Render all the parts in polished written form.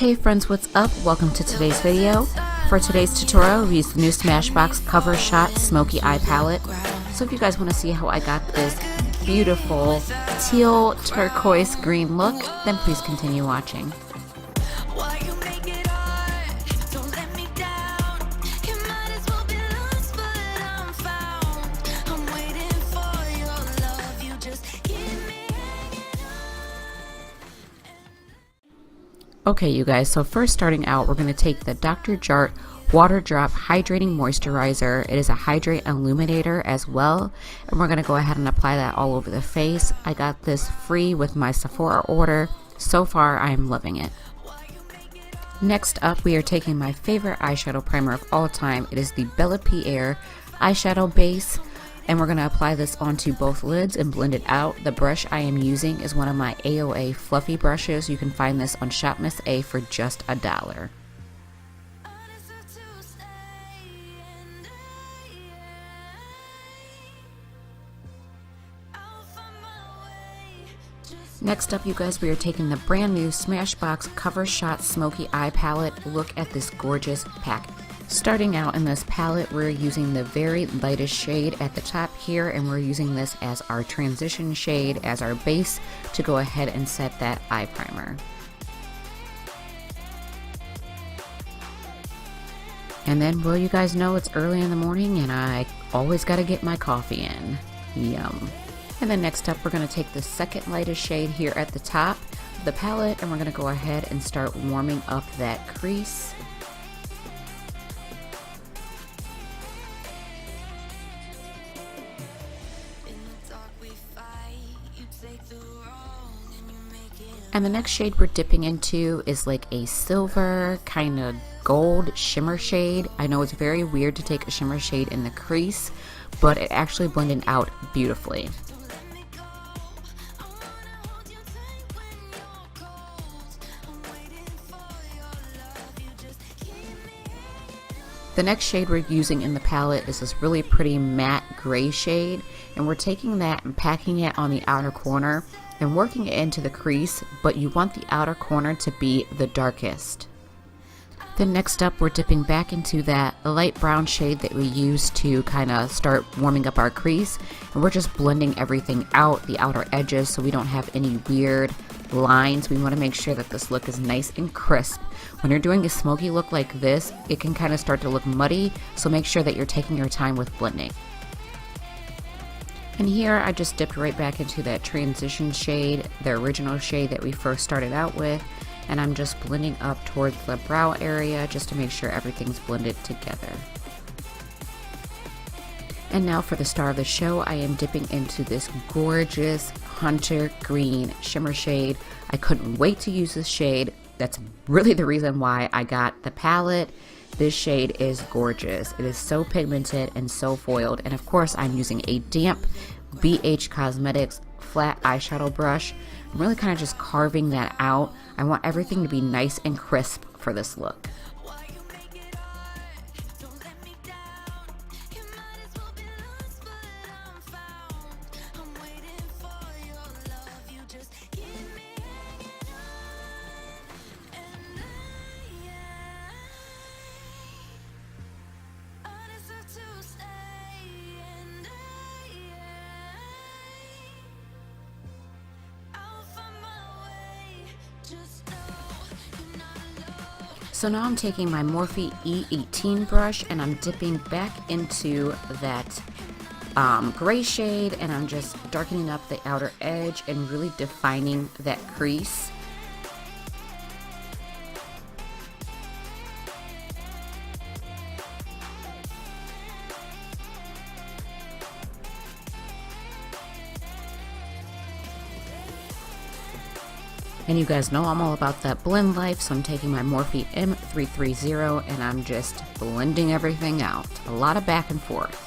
Hey friends, what's up? Welcome to today's video. For today's tutorial, we use the new Smashbox Cover Shot Smoky Eye Palette. So if you guys want to see how I got this beautiful teal turquoise green look, then please continue watching. Okay you guys, so first starting out, we're going to take the Dr. Jart Water Drop Hydrating Moisturizer. It is a hydrate illuminator as well, and we're going to go ahead and apply that all over the face. I got this free with my Sephora order. So far, I am loving it. Next up, we are taking my favorite eyeshadow primer of all time. It is the Bella Pierre eyeshadow base. And we're going to apply this onto both lids and blend it out. The brush I am using is one of my AOA fluffy brushes. You can find this on Shop Miss A for just $1. Next up, you guys, we are taking the brand new Smashbox Cover Shot Smoky Eye Palette. Look at this gorgeous package. Starting out in this palette, we're using the very lightest shade at the top here, and we're using this as our transition shade as our base to go ahead and set that eye primer. And then, well, you guys know it's early in the morning and I always got to get my coffee in. Yum. And then next up, we're going to take the second lightest shade here at the top of the palette, and we're going to go ahead and start warming up that crease. And the next shade we're dipping into is like a silver kind of gold shimmer shade. I know it's very weird to take a shimmer shade in the crease, but it actually blended out beautifully. The next shade we're using in the palette is this really pretty matte gray shade, and we're taking that and packing it on the outer corner and working it into the crease, but you want the outer corner to be the darkest. Then next up, we're dipping back into that light brown shade that we used to kind of start warming up our crease, and we're just blending everything out, the outer edges, so we don't have any weird lines. We want to make sure that this look is nice and crisp. When you're doing a smoky look like this, it can kind of start to look muddy, so make sure that you're taking your time with blending. And here I just dipped right back into that transition shade, the original shade that we first started out with, and I'm just blending up towards the brow area just to make sure everything's blended together. And now for the star of the show, I am dipping into this gorgeous hunter green shimmer shade. I couldn't wait to use this shade. That's really the reason why I got the palette. This shade is gorgeous. It is so pigmented and so foiled, and of course I'm using a damp BH Cosmetics flat eyeshadow brush. I'm really kind of just carving that out. I want everything to be nice and crisp for this look. So now I'm taking my Morphe E18 brush and I'm dipping back into that gray shade, and I'm just darkening up the outer edge and really defining that crease. And you guys know I'm all about that blend life, so I'm taking my Morphe M330 and I'm just blending everything out. A lot of back and forth.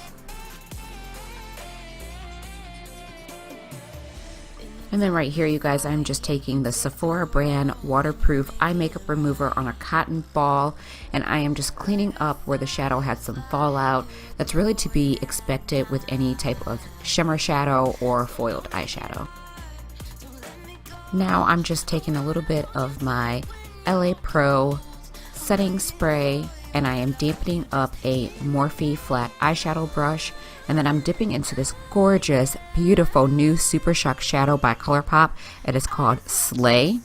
And then right here, you guys, I'm just taking the Sephora brand waterproof eye makeup remover on a cotton ball, and I am just cleaning up where the shadow had some fallout. That's really to be expected with any type of shimmer shadow or foiled eyeshadow. Now I'm just taking a little bit of my LA Pro setting spray, and I am dampening up a Morphe flat eyeshadow brush, and then I'm dipping into this gorgeous, beautiful new Super Shock shadow by ColourPop. It is called Slay.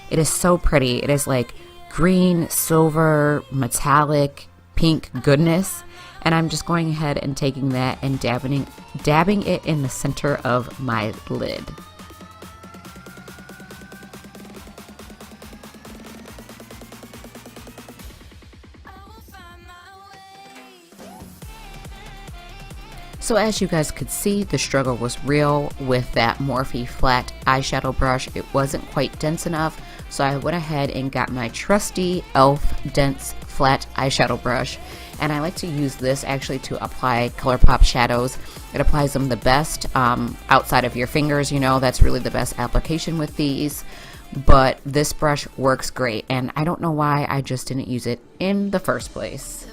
It is so pretty. It is like green, silver, metallic, pink goodness, and I'm just going ahead and taking that and dabbing it in the center of my lid. So as you guys could see, the struggle was real with that Morphe flat eyeshadow brush. It wasn't quite dense enough, so I went ahead and got my trusty e.l.f. dense flat eyeshadow brush. And I like to use this actually to apply ColourPop shadows. It applies them the best outside of your fingers, you know, that's really the best application with these. But this brush works great, and I don't know why I just didn't use it in the first place.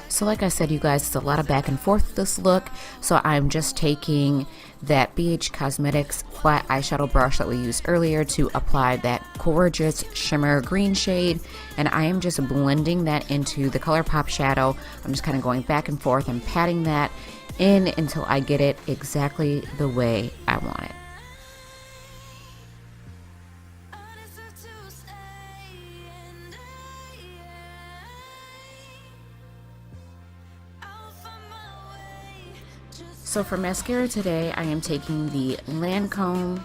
So like I said, you guys, it's a lot of back and forth with this look. So I'm just taking that BH Cosmetics flat eyeshadow brush that we used earlier to apply that gorgeous shimmer green shade. And I am just blending that into the ColourPop shadow. I'm just kind of going back and forth and patting that in until I get it exactly the way I want it. So for mascara today, I am taking the Lancome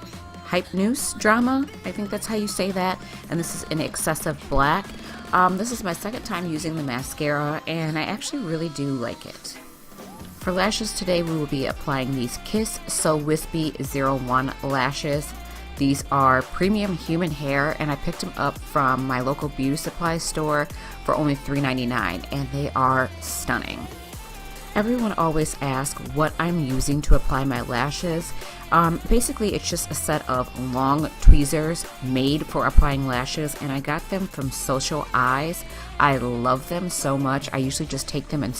Hypnose Drama. I think that's how you say that. And this is in Excessive Black. This is my second time using the mascara, and I actually really do like it. For lashes today, we will be applying these Kiss So Wispy 01 lashes. These are premium human hair, and I picked them up from my local beauty supply store for only $3.99, and they are stunning. Everyone always asks what I'm using to apply my lashes. Basically, it's just a set of long tweezers made for applying lashes, and I got them from Social Eyes. I love them so much. I usually just take them and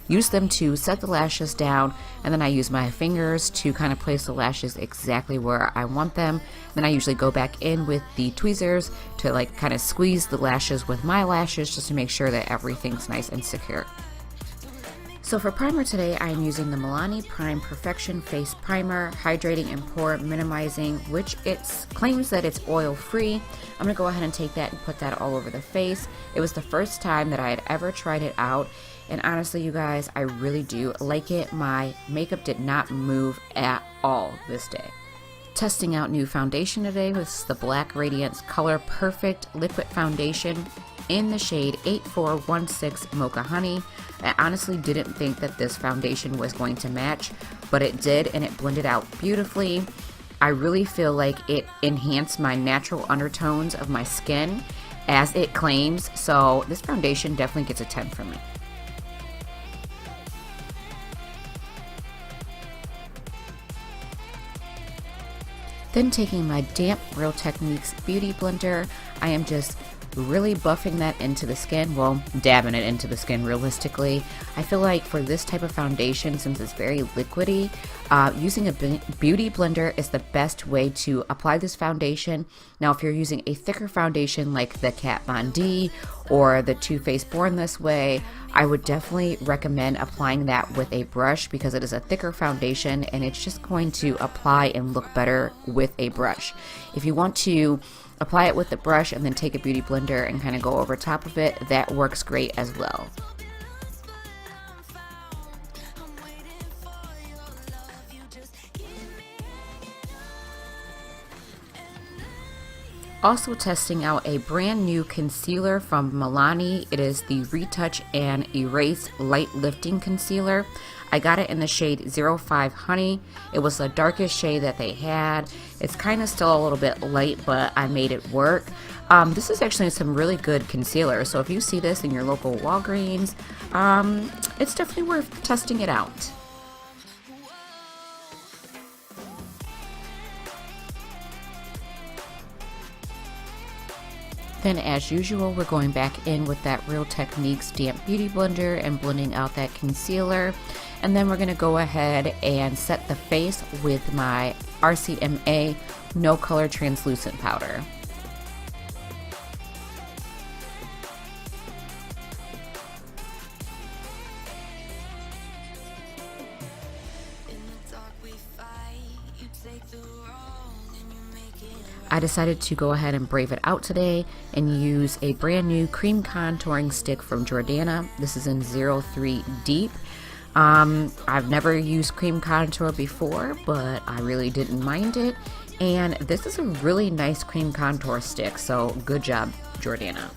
use them to set the lashes down, and then I use my fingers to kind of place the lashes exactly where I want them. Then I usually go back in with the tweezers to like kind of squeeze the lashes with my lashes just to make sure that everything's nice and secure. So for primer today, I'm using the Milani Prime Perfection Face Primer, hydrating and pore minimizing, which it claims that it's oil free. I'm going to go ahead and take that and put that all over the face. It was the first time that I had ever tried it out, and honestly, you guys, I really do like it. My makeup did not move at all this day. Testing out new foundation today with the Black Radiance Color Perfect Liquid Foundation in the shade 8416 Mocha Honey. I honestly didn't think that this foundation was going to match, but it did, and it blended out beautifully. I really feel like it enhanced my natural undertones of my skin, as it claims, so this foundation definitely gets a 10 from me. Then taking my damp Real Techniques Beauty Blender, I am just really buffing that into the skin, well, dabbing it into the skin realistically. I feel like for this type of foundation, since it's very liquidy, using a beauty blender is the best way to apply this foundation. Now, if you're using a thicker foundation like the Kat Von D or the Too Faced Born This Way, I would definitely recommend applying that with a brush because it is a thicker foundation and it's just going to apply and look better with a brush. If you want to apply it with the brush and then take a beauty blender and kind of go over top of it, that works great as well. Also testing out a brand new concealer from Milani. It is the Retouch and Erase Light Lifting Concealer. I got it in the shade 05 Honey. It was the darkest shade that they had. It's kind of still a little bit light, but I made it work. This is actually some really good concealer, so if you see this in your local Walgreens, it's definitely worth testing it out. Then as usual, we're going back in with that Real Techniques Damp Beauty Blender and blending out that concealer. And then we're going to go ahead and set the face with my RCMA No Color Translucent Powder. I decided to go ahead and brave it out today and use a brand new cream contouring stick from Jordana. This is in 03 Deep. I've never used cream contour before, but I really didn't mind it. And this is a really nice cream contour stick, so good job, Jordana.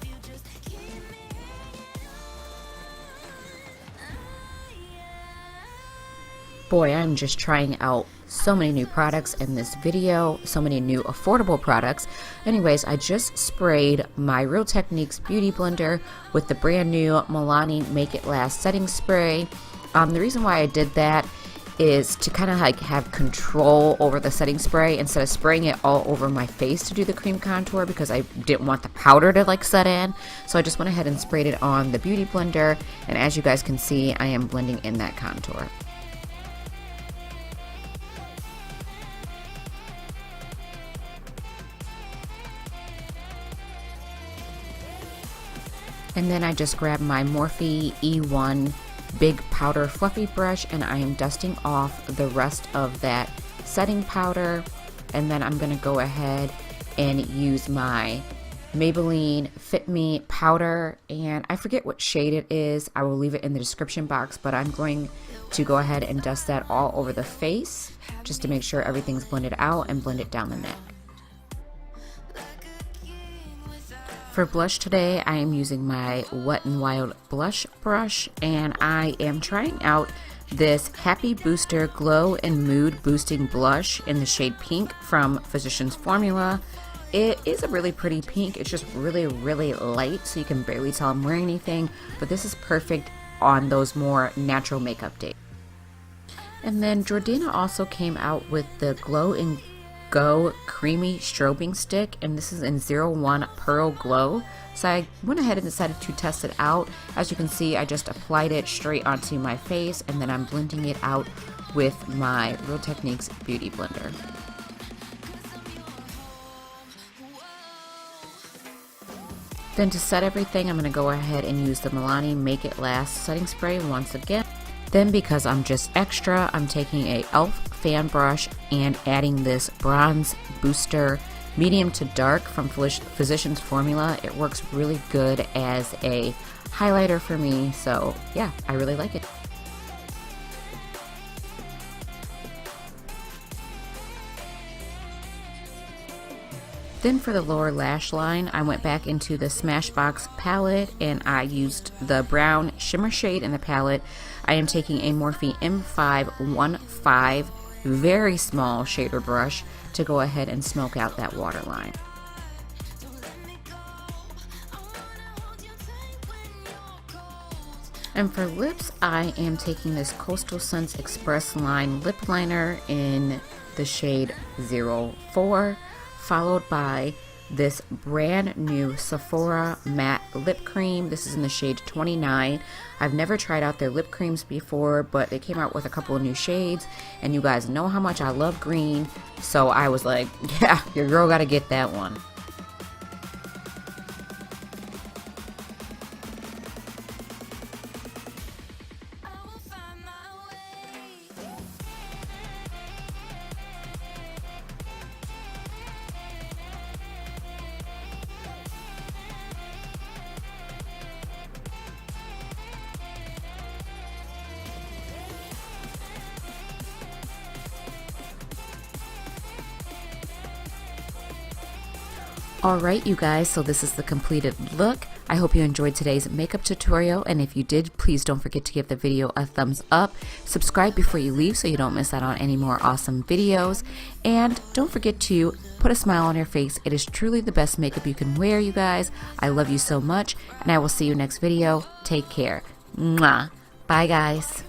Boy, I'm just trying out so many new products in this video, so many new affordable products. Anyways, I just sprayed my Real Techniques Beauty Blender with the brand new Milani Make It Last setting spray. The reason why I did that is to kind of like have control over the setting spray instead of spraying it all over my face to do the cream contour, because I didn't want the powder to like set in. So I just went ahead and sprayed it on the Beauty Blender, and as you guys can see, I am blending in that contour. And then I just grabbed my Morphe E1 big powder fluffy brush, and I am dusting off the rest of that setting powder. And then I'm going to go ahead and use my Maybelline Fit Me powder, and I forget what shade it is. I will leave it in the description box, but I'm going to go ahead and dust that all over the face just to make sure everything's blended out and blend it down the neck. For blush today, I am using my Wet n Wild blush brush, and I am trying out this Happy Booster Glow and Mood Boosting Blush in the shade Pink from Physicians Formula. It is a really pretty pink. It's just really, really light, so you can barely tell I'm wearing anything, but this is perfect on those more natural makeup days. And then Jordana also came out with the Glow and Go Creamy Strobing Stick, and this is in 01 Pearl Glow. So I went ahead and decided to test it out. As you can see, I just applied it straight onto my face, and then I'm blending it out with my Real Techniques Beauty Blender. Then to set everything, I'm going to go ahead and use the Milani Make It Last setting spray once again. Then, because I'm just extra, I'm taking a e.l.f. fan brush and adding this Bronze Booster Medium to Dark from Physicians Formula. It works really good as a highlighter for me, so yeah, I really like it. Then for the lower lash line, I went back into the Smashbox palette and I used the brown shimmer shade in the palette. I am taking a Morphe M515 very small shader brush to go ahead and smoke out that waterline. And for lips, I am taking this Coastal Scents Express Line lip liner in the shade 04, followed by this brand new Sephora matte lip cream. This is in the shade 29. I've never tried out their lip creams before, but they came out with a couple of new shades, and you guys know how much I love green, so I was like, yeah, your girl gotta get that one. Alright you guys, so this is the completed look. I hope you enjoyed today's makeup tutorial, and if you did, please don't forget to give the video a thumbs up. Subscribe before you leave so you don't miss out on any more awesome videos. And don't forget to put a smile on your face. It is truly the best makeup you can wear, you guys. I love you so much, and I will see you next video. Take care. Mwah. Bye guys.